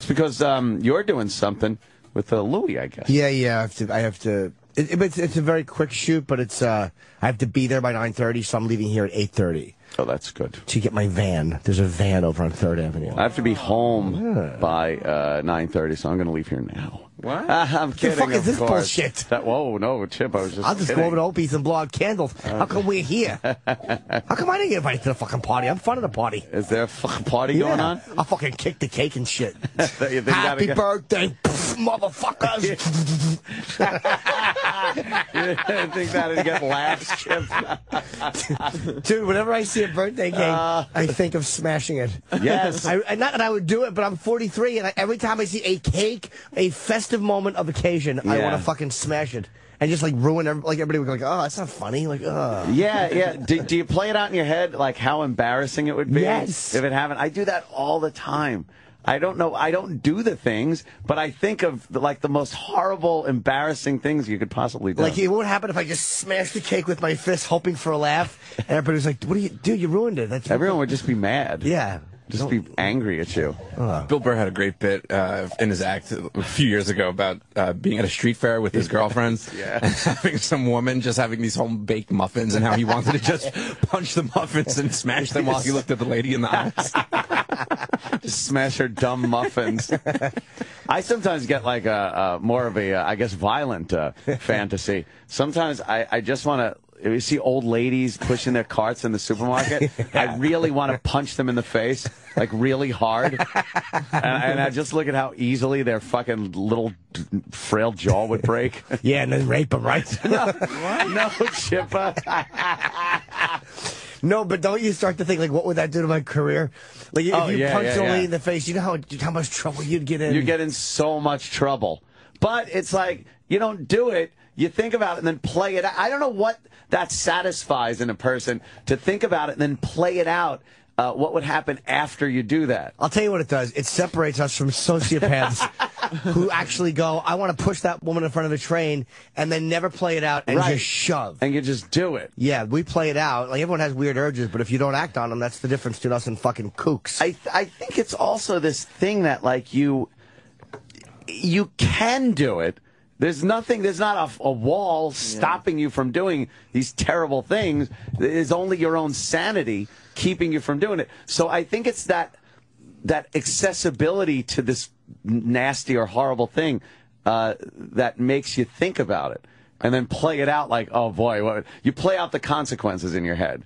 It's because you're doing something with Louis, I guess. Yeah. I have to. It's a very quick shoot, but it's I have to be there by 9:30, so I'm leaving here at 8:30. Oh, that's good. To get my van. There's a van over on 3rd Avenue. I have to be home by 9:30, so I'm going to leave here now. What? I'm kidding. The fuck is this course. bullshit? Whoa, no, Chip, I was just I'll just kidding. go over to Opie's and blow out candles. How come we're here? How come I didn't get invited to the fucking party? I'm fun of the party. Is there a fucking party going on? I'll fucking kick the cake and shit. You think Happy birthday, motherfuckers. You think that'd get laughs, Chip? Dude, whenever I see a birthday cake, I think of smashing it. Yes. Not that I would do it, but I'm 43, and every time I see a cake, a festive moment of occasion, I want to fucking smash it. And just, like, ruin like everybody would go, like, oh, that's not funny. Like, oh. Yeah. Do you play it out in your head, like, how embarrassing it would be? Yes. If it happened? I do that all the time. I don't know. I don't do the things, but I think of, like, the most horrible, embarrassing things you could possibly do. Like, what would happen if I just smashed the cake with my fist, hoping for a laugh? And everybody was like, what do you do? You ruined it. Everyone would just be mad. Yeah. Just be angry at you. Bill Burr had a great bit in his act a few years ago about being at a street fair with his girlfriends and having some woman just having these home-baked muffins and how he wanted to just punch the muffins and smash them while he looked at the lady in the eyes. Just smash her dumb muffins. I sometimes get like a more of a, I guess, violent fantasy. Sometimes I just want to. If you see old ladies pushing their carts in the supermarket, I really want to punch them in the face, like really hard. And I just look at how easily their fucking little frail jaw would break. Yeah, and then rape them, right? No, Chippa. No, but don't you start to think, like, what would that do to my career? Like, if you punch a lady in the face, you know how much trouble you'd get in? You get in so much trouble. But it's like, you don't do it. You think about it and then play it out. I don't know what that satisfies in a person, to think about it and then play it out. What would happen after you do that? I'll tell you what it does. It separates us from sociopaths who actually go, I want to push that woman in front of a train, and then never play it out and just shove. And you just do it. Yeah, we play it out. Like, everyone has weird urges, but if you don't act on them, that's the difference between us and fucking kooks. I think it's also this thing that, like, you can do it. There's not a wall stopping you from doing these terrible things. It's only your own sanity keeping you from doing it. So I think it's that accessibility to this nasty or horrible thing that makes you think about it and then play it out like, oh boy, you play out the consequences in your head.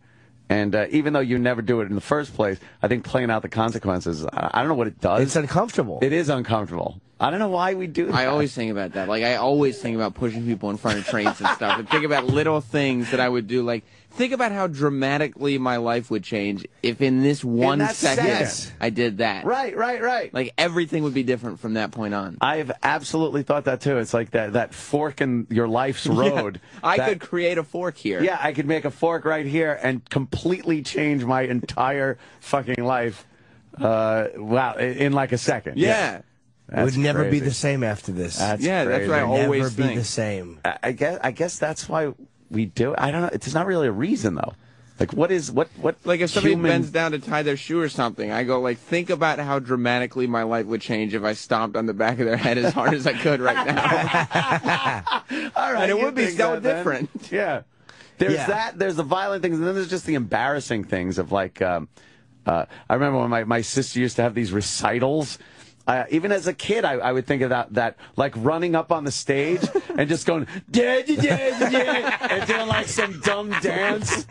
And even though you never do it in the first place, I think playing out the consequences, I don't know what it does. It's uncomfortable. It is uncomfortable. I don't know why we do that. I always think about that. Like, I always think about pushing people in front of trains and stuff. And think about little things that I would do. Like, think about how dramatically my life would change if in this one second I did that. Right. Like, everything would be different from that point on. I've absolutely thought that, too. It's like that fork in your life's road. I could create a fork here. Yeah, I could make a fork right here and completely change my entire fucking life in like a second. Yeah. It would never be the same after this. That's that's what I always think. Never be the same. I guess that's why we do it. I don't know. It's not really a reason, though. Like, what like, if somebody bends down to tie their shoe or something, I go, like, think about how dramatically my life would change if I stomped on the back of their head as hard as I could right now. All right. And it would be so different. Yeah. There's that. There's the violent things, and then there's just the embarrassing things of, like, I remember when my sister used to have these recitals. Even as a kid, I would think of that, like running up on the stage and just going, and doing like some dumb dance.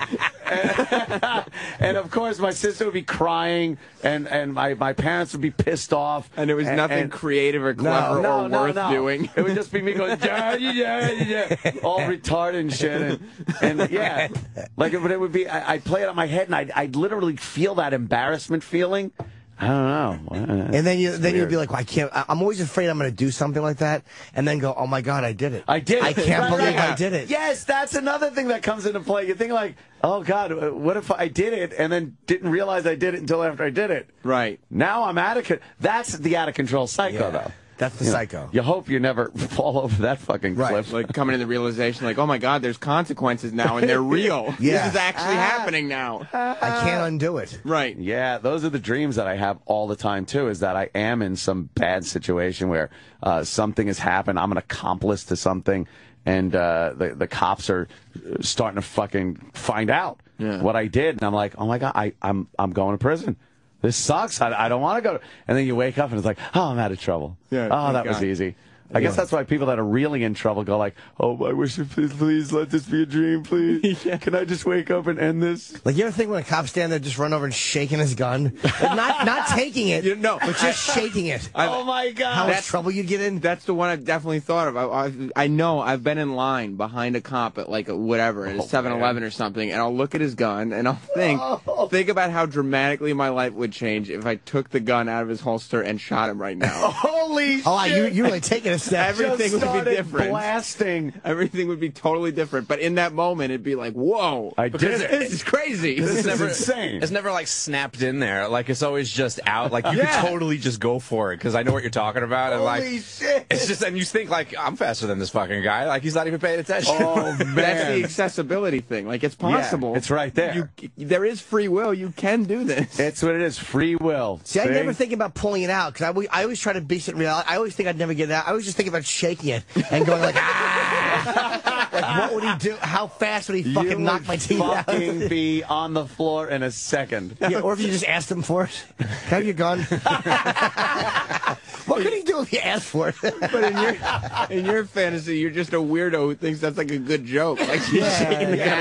And of course, my sister would be crying, and my parents would be pissed off. And it was nothing creative or clever or worth doing. It would just be me going, all retarded and shit. And yeah, like, but it would be, I'd play it on my head, and I'd literally feel that embarrassment feeling. I don't know. And then you'd be like, well, I can't. I'm always afraid I'm going to do something like that, and then go, oh my God, I did it. I did it. I can't believe I did it. Yes, that's another thing that comes into play. You think like, oh God, what if I did it and then didn't realize I did it until after I did it? Right. Now I'm out of control. That's the out of control psycho, though. That's the psycho. You hope you never fall over that fucking cliff. Like coming to the realization, like, oh my God, there's consequences now, and they're real. Yeah. This is actually happening now. I can't undo it. Right. Yeah, those are the dreams that I have all the time, too, is that I am in some bad situation where something has happened. I'm an accomplice to something, and the cops are starting to fucking find out what I did. And I'm like, oh, my God, I'm going to prison. This sucks. I don't want to go. And then you wake up and it's like, oh, I'm out of trouble. Yeah, oh, that was easy. I guess that's why people that are really in trouble go like, oh, I wish you please let this be a dream, please. Can I just wake up and end this? Like, you ever think when a cop's standing there just run over and shaking his gun? Like, not taking it, but just shaking it. Oh, my God. How much trouble you'd get in? That's the one I've definitely thought of. I know I've been in line behind a cop at like whatever, at a 7-Eleven or something, and I'll look at his gun and I'll think about how dramatically my life would change if I took the gun out of his holster and shot him right now. Holy shit. You really taking it. Everything would be different. Blasting. Everything would be totally different. But in that moment, it'd be like, whoa. I did it. This is crazy. This is insane. It's never like snapped in there. Like it's always just out. Like you could totally just go for it because I know what you're talking about. And Holy shit. It's just, and you think like I'm faster than this fucking guy. Like he's not even paying attention. Oh man, that's the accessibility thing. Like it's possible. Yeah, it's right there. There is free will. You can do this. It's what it is. Free will. See, I never think about pulling it out because I always try to base it in reality. I always think I'd never get it out. I always just think about shaking it and going like, ah! Like, what would he do? How fast would he fucking knock my teeth out? Fucking be on the floor in a second. Yeah, or if you just asked him for it. Have your gun. What could he do if you asked for it? But in your fantasy, you're just a weirdo who thinks that's like a good joke. Like shaking the gun.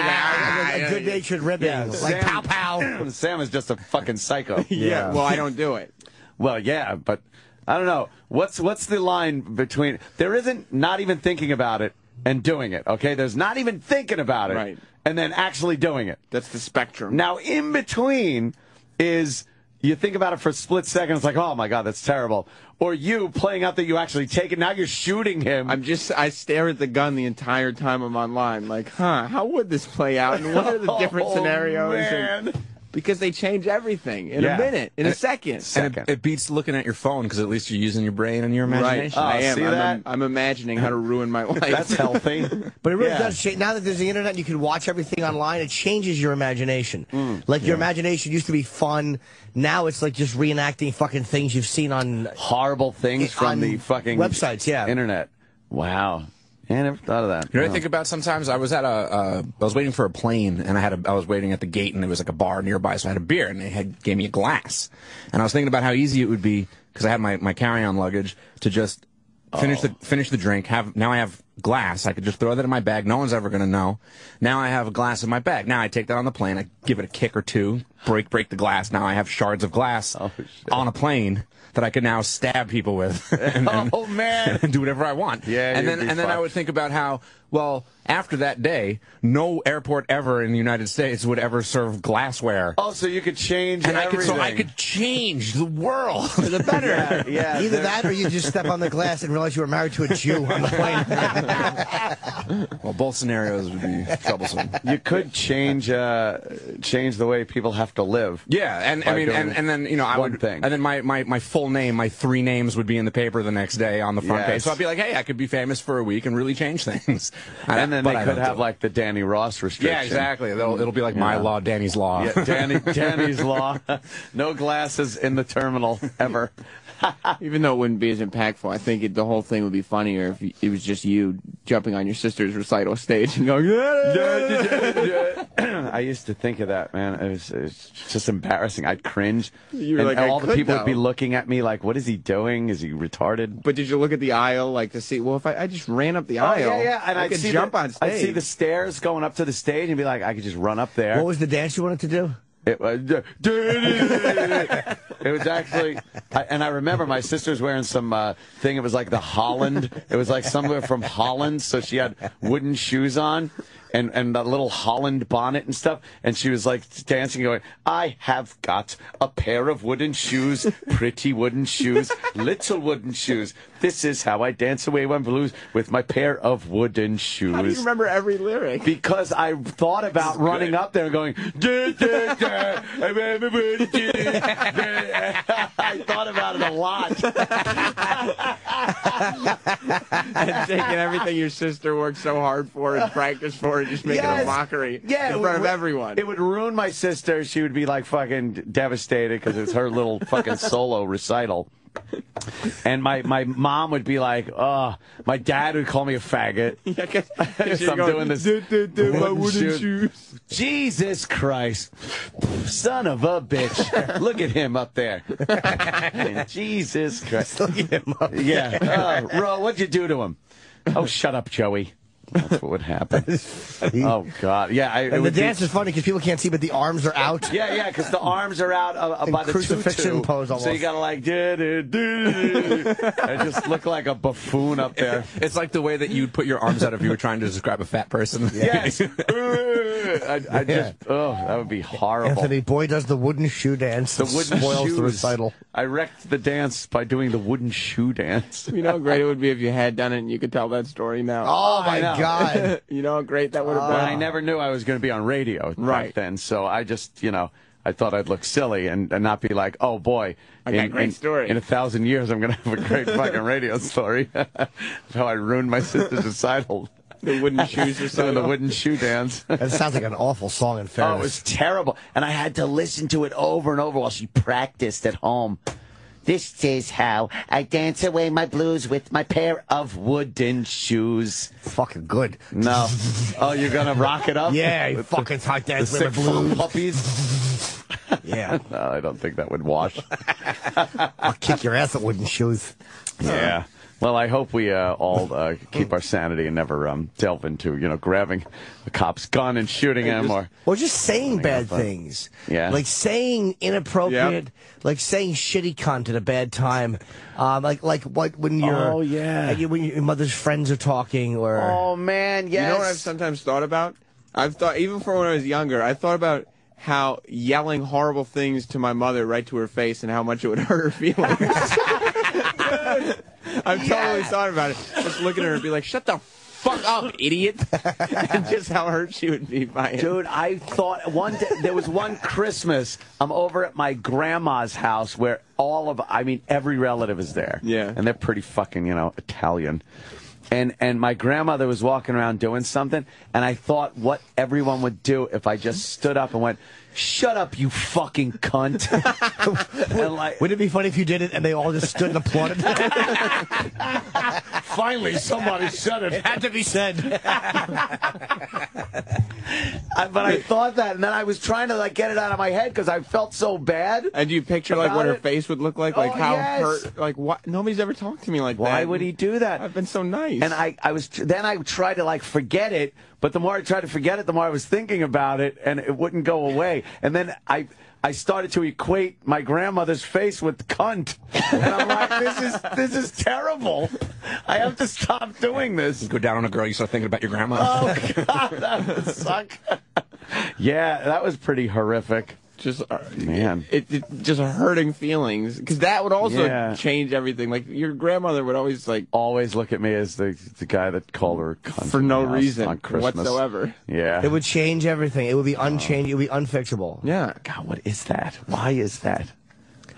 A good-natured ribbon. Like Sam, pow-pow. Sam is just a fucking psycho. Yeah. Well, I don't do it. Well, yeah, but I don't know. What's the line between... There isn't not even thinking about it and doing it, okay? There's not even thinking about it and then actually doing it. That's the spectrum. Now, in between is you think about it for a split second, it's like, oh, my God, that's terrible. Or you playing out that you actually take it, now you're shooting him. I stare at the gun the entire time I'm online, like, how would this play out? And what are the different scenarios? Man. Because they change everything in a minute, in a second. And it beats looking at your phone because at least you're using your brain and your imagination. Right. I am. See that? I'm imagining how to ruin my life. That's healthy. But it really does change. Now that there's the internet and you can watch everything online, it changes your imagination. Like, your imagination used to be fun. Now it's like just reenacting fucking things you've seen on... Horrible things from the fucking... websites, internet. Wow. Yeah, I never thought of that. You know what I think about sometimes? I was at I was waiting for a plane, and I was waiting at the gate, and there was like a bar nearby, so I had a beer, and they gave me a glass. And I was thinking about how easy it would be, because I had my carry-on luggage, to just finish the drink. Now I have glass. I could just throw that in my bag. No one's ever going to know. Now I have a glass in my bag. Now I take that on the plane. I give it a kick or two, break the glass. Now I have shards of glass on a plane that I could now stab people with and do whatever I want. Yeah, and then I would think about how, well, after that day, no airport ever in the United States would ever serve glassware. Oh, so you could change everything. I could change the world for the better. Yeah, either that or you just step on the glass and realize you were married to a Jew on the plane. Well, both scenarios would be troublesome. You could change the way people have to live. Yeah, and I mean, and then I would, and then my full name, my 3 names would be in the paper the next day on the front page. So I'd be like, hey, I could be famous for a week and really change things. And then they could have like the Danny Ross restriction. Yeah, exactly. It'll be like my law, Danny's law. Yeah, Danny's law. No glasses in the terminal ever. Even though it wouldn't be as impactful, I think the whole thing would be funnier if it was just you jumping on your sister's recital stage and going, I used to think of that, man. It was just embarrassing. I'd cringe. You were like, all the people would be looking at me like, what is he doing? Is he retarded? But did you look at the aisle like to see, well, if I just ran up the aisle, and I could jump on stage. I'd see the stairs going up to the stage and be like, I could just run up there. What was the dance you wanted to do? It was actually, and I remember my sister's wearing some thing. It was like the Holland. It was like somewhere from Holland. So she had wooden shoes on and that little Holland bonnet and stuff. And she was like dancing, going, I have got a pair of wooden shoes, pretty wooden shoes, little wooden shoes. This is how I dance away when blues with my pair of wooden shoes. How do you remember every lyric? Because I thought about running up there and going, I thought about it a lot. and taking everything your sister worked so hard for and practiced for and just making a mockery in front of everyone. It would ruin my sister. She would be like fucking devastated because it's her little fucking solo recital. And my mom would be like, oh, my dad would call me a faggot. Yeah, I'm doing this. My wooden shoes. Jesus Christ. Son of a bitch. Look at him up there. Jesus Christ. Look at him up there. Yeah. Ro, what'd you do to him? Oh, shut up, Joey. That's what would happen. Oh, God. Yeah. And the dance is funny because people can't see, but the arms are out. Yeah, because the arms are out by the crucifixion pose almost. So you got to like, I just look like a buffoon up there. It's like the way that you'd put your arms out if you were trying to describe a fat person. Yes. I just, that would be horrible. Anthony Boy does the wooden shoe dance. The wooden spoils shoes. The recital. I wrecked the dance by doing the wooden shoe dance. You know how great it would be if you had done it and you could tell that story now. Oh, my God. You know how great that would have been? I never knew I was going to be on radio back then, so I just, I thought I'd look silly and not be like, oh, boy. I got a great story. In 1,000 years, I'm going to have a great fucking radio story of how I ruined my sister's recital. The wooden shoes or something. The wooden shoe dance. That sounds like an awful song in fairness. Oh, it was terrible. And I had to listen to it over and over while she practiced at home. This is how I dance away my blues with my pair of wooden shoes. Fucking good. No. Oh, you're going to rock it up? Yeah, you fucking hot dance with my sick blues. puppies? Yeah. No, I don't think that would wash. I'll kick your ass at wooden shoes. Yeah. Well, I hope we all keep our sanity and never delve into, grabbing a cop's gun and shooting him or just saying bad things. Yeah. Like saying inappropriate, like saying shitty cunt at a bad time. Like when you're when your mother's friends are talking or oh man, yes. You know what I've sometimes thought about? I've thought even for when I was younger, I thought about how yelling horrible things to my mother right to her face and how much it would hurt her feelings. I've totally thought about it. Just looking at her and be like, shut the fuck up, idiot. And just how hurt she would be by it. Dude, I thought there was one Christmas, I'm over at my grandma's house where every relative is there. Yeah. And they're pretty fucking, Italian. And my grandmother was walking around doing something, and I thought what everyone would do if I just stood up and went, shut up, you fucking cunt. And wouldn't it be funny if you did it and they all just stood and applauded? Finally, somebody said it. It had to be said. But I thought that, and then I was trying to get it out of my head because I felt so bad. And you picture what her face would look like how hurt, what? Nobody's ever talked to me like that. Why would he do that? I've been so nice. And I tried to forget it, but the more I tried to forget it, the more I was thinking about it, and it wouldn't go away. And then I started to equate my grandmother's face with cunt, and I'm like, this is terrible. I have to stop doing this. You go down on a girl, you start thinking about your grandma. Oh God, that would suck. Yeah, that was pretty horrific. Just man, it just hurting feelings because that would also change everything. Like your grandmother would always look at me as the guy that called her cunt for no reason on Christmas whatsoever. Yeah, it would change everything. It would be unchanged. It would be unfixable. Yeah. God, what is that? Why is that?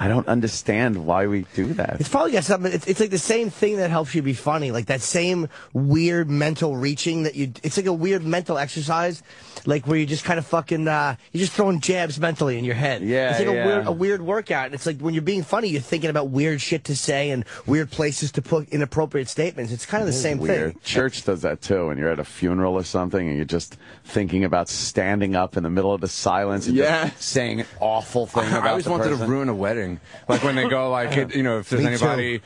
I don't understand why we do that. It's probably got something. It's like the same thing that helps you be funny. Like that same weird mental reaching that you. It's like a weird mental exercise, like where you just kind of fucking. You're just throwing jabs mentally in your head. Yeah, it's like a weird workout. And it's like when you're being funny, you're thinking about weird shit to say and weird places to put inappropriate statements. It's kind of the same thing. Church does that too. When you're at a funeral or something, and you're just thinking about standing up in the middle of the silence and just saying an awful thing about the person. I always wanted to ruin a wedding. Like when they go, if there's anybody,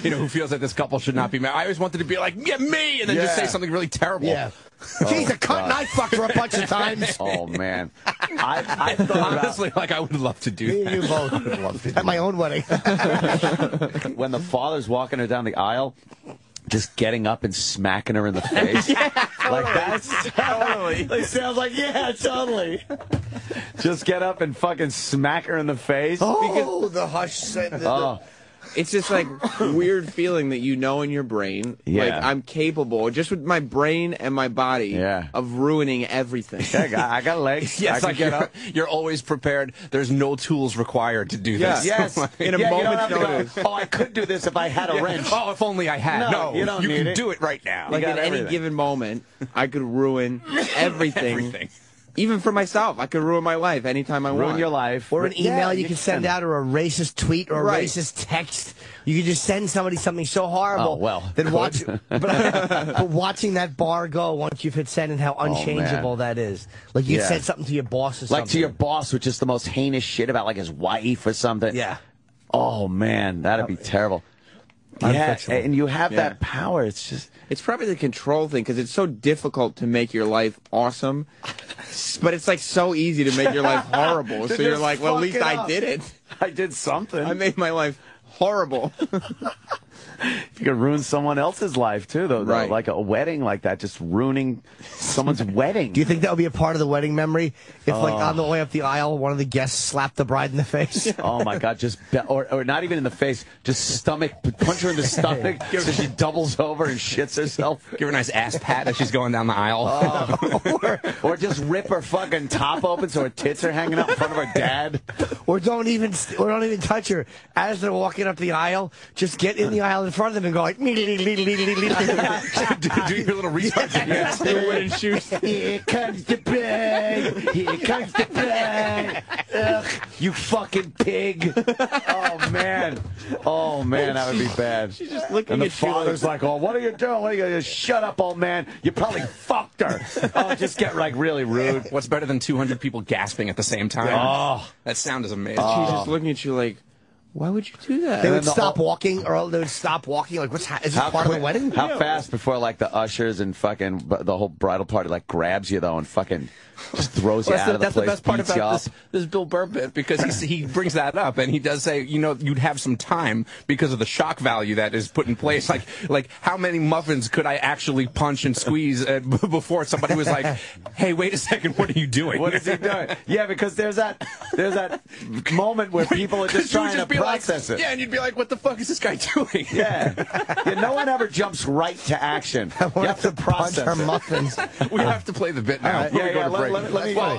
who feels that this couple should not be married. I always wanted to be like, yeah, me, and then just say something really terrible. Yeah. She's a cunt and I fucked her a bunch of times. Oh, man. I thought honestly, I would love to do that. You both would love to. At my own wedding. When the father's walking her down the aisle, just getting up and smacking her in the face. That's totally. It sounds like, totally. Just get up and fucking smack her in the face. Oh, the hush. it's just like weird feeling that you know in your brain, like I'm capable, just with my brain and my body, of ruining everything. I got legs. Yes, like you're always prepared. There's no tools required to do this. Yes, in a moment's notice. Oh, I could do this if I had a wrench. Oh, if only I had. No, you don't need can it. do it right now. Like at any given moment, I could ruin everything. Even for myself, I could ruin my life anytime I want. Ruin your life. Or an email you can send out, or a racist tweet, or a racist text. You could just send somebody something so horrible. Oh, well. Then watch, but watching that bar go once you've hit send and how unchangeable that is. Like you said something to your boss or something. Like to your boss, which is the most heinous shit about like his wife or something. Yeah. Oh, man, that'd be terrible. Yeah, and you have that power. It's just... It's probably the control thing, because it's so difficult to make your life awesome, but it's like so easy to make your life horrible. So you're like, well, at least I did it. I did something. I made my life horrible. You could ruin someone else's life, too, though. Right. Like a wedding like that, just ruining someone's wedding. Do you think that would be a part of the wedding memory? If, like, on the way up the aisle, one of the guests slapped the bride in the face? Oh, my God. Or not even in the face, just stomach, punch her in the stomach so she doubles over and shits herself. Give her a nice ass pat as she's going down the aisle. Or just rip her fucking top open so her tits are hanging out in front of her dad. Or don't even touch her. As they're walking up the aisle, just get in the aisle in front of them and go like, do your little retard Wooden shoes. Here comes the bride. Here comes the bride. Ugh, you fucking pig. Oh, man. Oh, man, that would be bad. She's just looking and the at you father's like, oh, what are you doing? What are you doing? Shut up, old man. You probably fucked her. Oh, just get like really rude. What's better than 200 people gasping at the same time? Oh. That sound is amazing. She's just looking at you like, why would you do that? They would stop walking, or they would stop walking. Like, is this part of the wedding? How fast before like the ushers and fucking the whole bridal party like grabs you though and fucking just throws you out of the place? That's the best part about about this Bill Burr bit, because he brings that up and he does say, you know, you'd have some time because of the shock value that is put in place. Like how many muffins could I actually punch and squeeze before somebody was like, hey, wait a second, what are you doing? What is he doing? Yeah, because there's that moment where people are just trying to process it. Yeah, and you'd be like, what the fuck is this guy doing? Yeah. No one ever jumps right to action. You have to process punch her muffins. We have to play the bit now.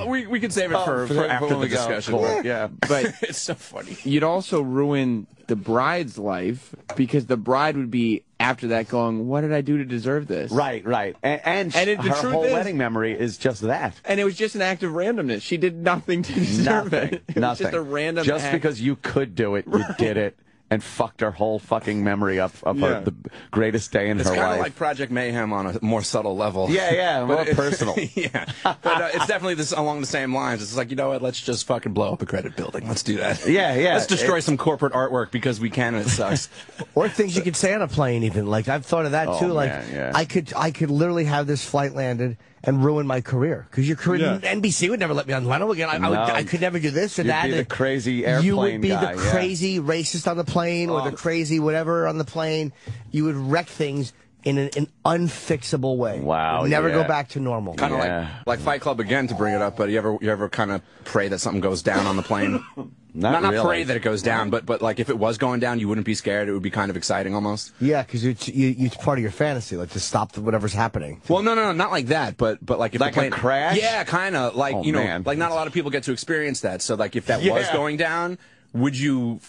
We can save it for after the discussion. Yeah, but it's so funny. You'd also ruin the bride's life, because the bride would be after that going, what did I do to deserve this? Right. And her whole wedding memory is just that. And it was just an act of randomness. She did nothing to deserve it. It was just a random Just act. because you could do it, you did it. And fucked her whole fucking memory up of the greatest day in her life. It's kind of like Project Mayhem on a more subtle level. Yeah, more personal. Yeah, but it's definitely along the same lines. It's like, you know what, let's just fucking blow up a credit building. Let's do that. Yeah. Let's destroy some corporate artwork because we can and it sucks. Or things you could say on a plane even. Like, I've thought of that too. Like, I could literally have this flight landed and ruin my career, because your career, NBC would never let me on Leno again. I could never do this or that. You'd be the crazy airplane You would be guy, the crazy racist on the plane, or the crazy whatever on the plane. You would wreck things in an unfixable way. Wow, never go back to normal. Kind of like Fight Club again, to bring it up. But you ever kind of pray that something goes down on the plane? Not really. pray that it goes down, but like if it was going down, you wouldn't be scared. It would be kind of exciting almost. Yeah, because it's part of your fantasy, like to stop whatever's happening. Well, no, not like that. But like if like the plane a crash. Yeah, kind of like like not a lot of people get to experience that. So like if that was going down, would you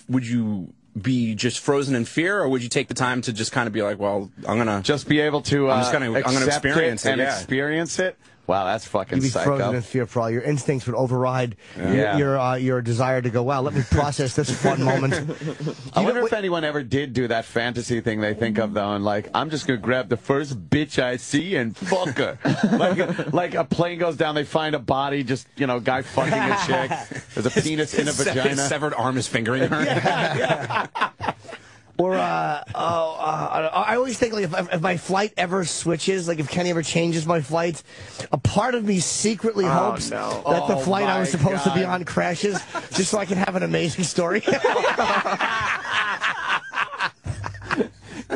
be just frozen in fear, or would you take the time to just kind of be like, well, I'm gonna just be able to I'm gonna experience it and experience it? Wow, that's fucking You'd be psycho. frozen in fear for all your instincts would override your desire to go, wow, let me process this fun moment. I wonder if anyone ever did do that fantasy thing they think of, though, and like, I'm just going to grab the first bitch I see and fuck her. like a plane goes down, they find a body, just, guy fucking a chick. There's a penis in a vagina. His severed arm is fingering her. Or, I always think, like, if my flight ever switches, like, if Kenny ever changes my flight, a part of me secretly hopes that the flight I was supposed to be on crashes, just so I can have an amazing story.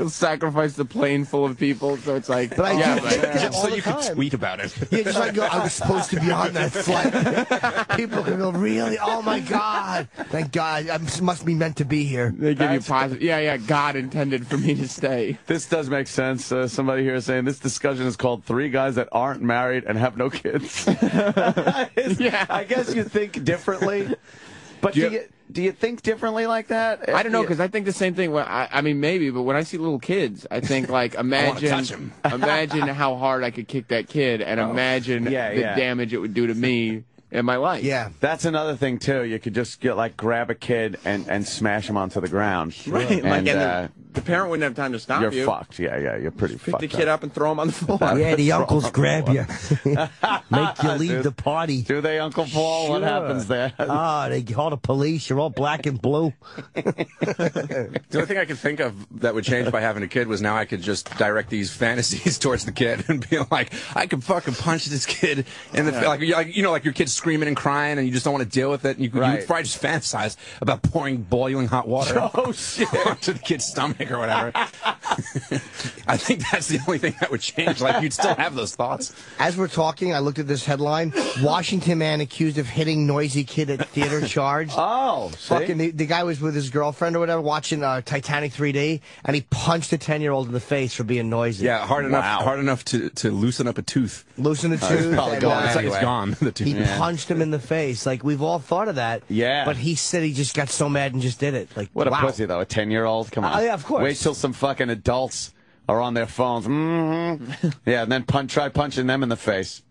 He'll sacrifice the plane full of people, so it's like, But I yeah, do think that all So the you could time. tweet about it. Yeah, just like go, I was supposed to be on that flight. People can go, really? Oh my God! Thank God, I must be meant to be here. they give you positive. Yeah, God intended for me to stay. This does make sense. Somebody here is saying this discussion is called Three Guys That Aren't Married and Have No Kids. Yeah. I guess you think differently. But do you think differently like that? I don't know, because I think the same thing. I mean, maybe, but when I see little kids, I think like imagine how hard I could kick that kid, and imagine the damage it would do to me in my life. Yeah, that's another thing too. You could just grab a kid and smash him onto the ground. Right. And, the parent wouldn't have time to stop you. You're fucked. Yeah, you're pretty fucked. Pick the kid up and throw him on the floor. Yeah, the uncles grab you, make you leave the party. Do they, Uncle Paul? Sure. What happens there? They call the police. You're all black and blue. The only thing I could think of that would change by having a kid was now I could just direct these fantasies towards the kid and be like, I could fucking punch this kid in the like your kid's screaming and crying and you just don't want to deal with it. And you would probably just fantasize about pouring boiling hot water onto the kid's stomach or whatever. I think that's the only thing that would change. Like, you'd still have those thoughts. As we're talking, I looked at this headline: Washington man accused of hitting noisy kid at theater charged. Oh, fucking the guy was with his girlfriend or whatever watching Titanic 3D, and he punched a 10-year-old in the face for being noisy. Yeah, hard enough to loosen up a tooth. Loosen a tooth. Probably gone. It's gone. The tooth. He punched him in the face. Like, we've all thought of that. Yeah. But he said he just got so mad and just did it. Like, what a wow. pussy, though. A 10-year-old? Come on. Yeah, of course. Wait till some fucking adults are on their phones. Yeah, and then try punching them in the face.